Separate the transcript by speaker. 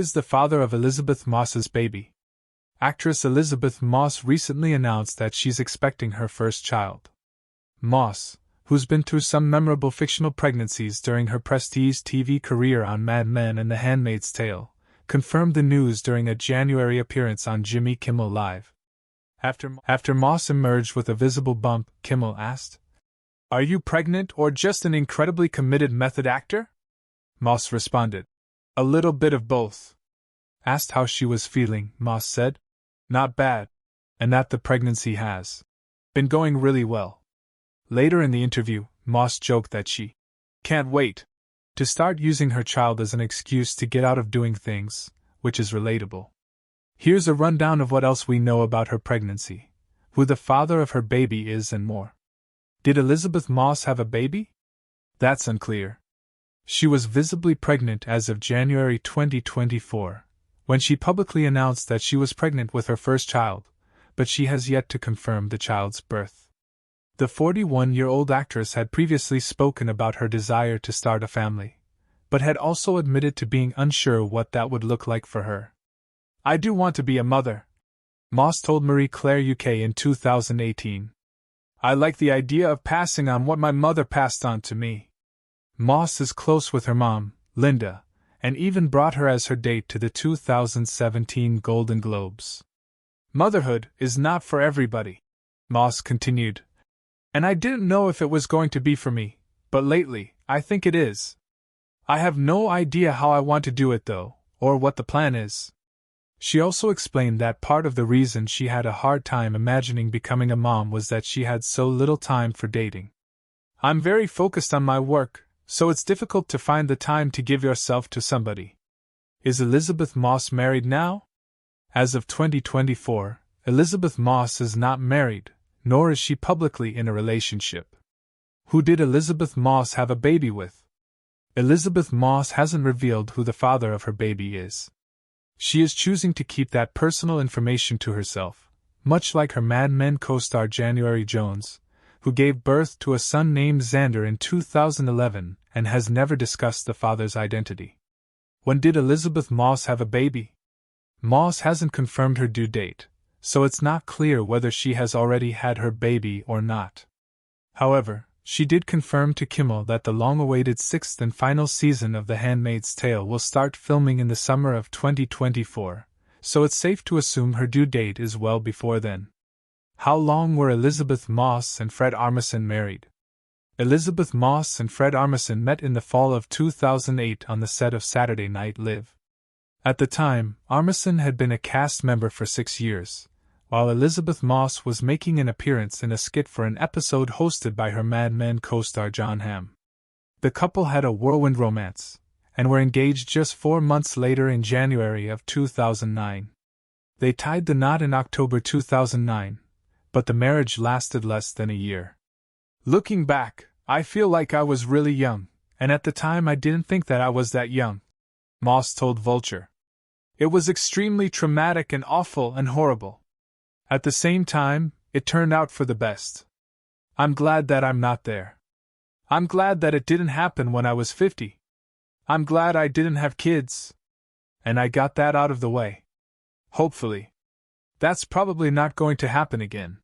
Speaker 1: is the father of Elisabeth Moss's baby? Actress Elisabeth Moss recently announced that she's expecting her first child. Moss, who's been through some memorable fictional pregnancies during her prestige TV career on Mad Men and The Handmaid's Tale, confirmed the news during a January appearance on Jimmy Kimmel Live. After Moss emerged with a visible bump, Kimmel asked, "Are you pregnant or just an incredibly committed method actor?" Moss responded, "A little bit of both." Asked how she was feeling, Moss said, "Not bad," and that the pregnancy has been going really well. Later in the interview, Moss joked that she can't wait to start using her child as an excuse to get out of doing things, which is relatable. Here's a rundown of what else we know about her pregnancy, who the father of her baby is, and more. Did Elisabeth Moss have a baby? That's unclear. She was visibly pregnant as of January 2024, when she publicly announced that she was pregnant with her first child, but she has yet to confirm the child's birth. The 41-year-old actress had previously spoken about her desire to start a family, but had also admitted to being unsure what that would look like for her. "I do want to be a mother," Moss told Marie Claire UK in 2018. "I like the idea of passing on what my mother passed on to me." Moss is close with her mom, Linda, and even brought her as her date to the 2017 Golden Globes. "Motherhood is not for everybody," Moss continued. "And I didn't know if it was going to be for me, but lately, I think it is. I have no idea how I want to do it though, or what the plan is." She also explained that part of the reason she had a hard time imagining becoming a mom was that she had so little time for dating. "I'm very focused on my work, so it's difficult to find the time to give yourself to somebody." Is Elisabeth Moss married now? As of 2024, Elisabeth Moss is not married, nor is she publicly in a relationship. Who did Elisabeth Moss have a baby with? Elisabeth Moss hasn't revealed who the father of her baby is. She is choosing to keep that personal information to herself, much like her Mad Men co-star January Jones, who gave birth to a son named Xander in 2011 and has never discussed the father's identity. When did Elisabeth Moss have a baby? Moss hasn't confirmed her due date, so it's not clear whether she has already had her baby or not. However, she did confirm to Kimmel that the long-awaited sixth and final season of The Handmaid's Tale will start filming in the summer of 2024, so it's safe to assume her due date is well before then. How long were Elisabeth Moss and Fred Armisen married? Elisabeth Moss and Fred Armisen met in the fall of 2008 on the set of Saturday Night Live. At the time, Armisen had been a cast member for 6 years, while Elisabeth Moss was making an appearance in a skit for an episode hosted by her Mad Men co-star Jon Hamm. The couple had a whirlwind romance, and were engaged just 4 months later in January of 2009. They tied the knot in October 2009, but the marriage lasted less than a year. "Looking back, I feel like I was really young, and at the time I didn't think that I was that young," Moss told Vulture. "It was extremely traumatic and awful and horrible. At the same time, it turned out for the best. I'm glad that I'm not there. I'm glad that it didn't happen when I was 50. I'm glad I didn't have kids. And I got that out of the way. Hopefully. That's probably not going to happen again."